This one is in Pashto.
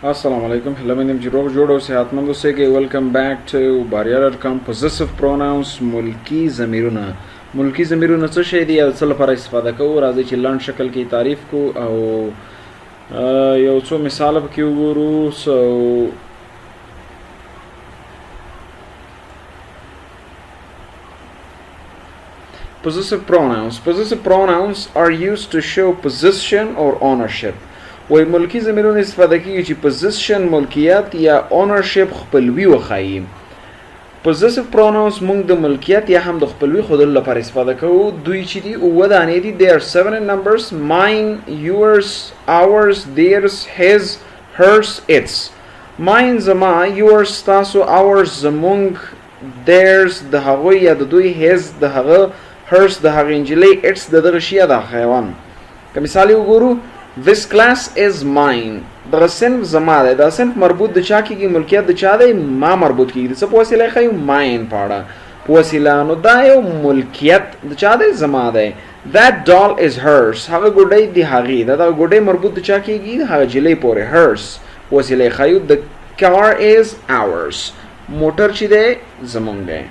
Assalamu alaikum. Hello, my name is Jirog Jodo. सेहतमंदों से के welcome back to barrier come possessive pronouns मुल्की ज़मीरुना. मुल्की ज़मीरुना څه شی دی او څه لپاره استفاده کوو؟ راځي چې لاند شکل کې تعریف کو او یو څو مثال پکې وګورو. So possessive pronouns are used to show possession or ownership. وای ملکی ضمیرونه استفاده کیږي چې possession ملکیت یا ownership خپلوي وښایي. possessive pronouns موږ د ملکیت یا هم د خپلوي ښودلو لپاره استفاده کوو. دوی چې دي اووه دانې دي. they are 7 in numbers: mine, yours, ours, theirs, his, hers, its. mine زما، yours تاسو، ours زمونږ، theirs د هغوی یا د دوی، his د هغه، hers د هغې نجلۍ، its د دغه شي یا د حیوان. که مثال یې وګورو: This class is mine. دغه صنف زما دی. دا صنف مربوط د چا کېږي؟ ملکیت د چا دی؟ ما مربوط کېږي. د څه په وسیله یې ښیو؟ mine په اړه په وسیله. نو دا یو ملکیت د چا دی؟ زما دی. That doll is hers. هغه ګوډۍ د هغې. دا دغه ګوډۍ مربوط د چا کېږي؟ هغه جلۍ پورې. hers په وسیله یې ښیو. The car is ours. موټر چې دی زمونږ دی.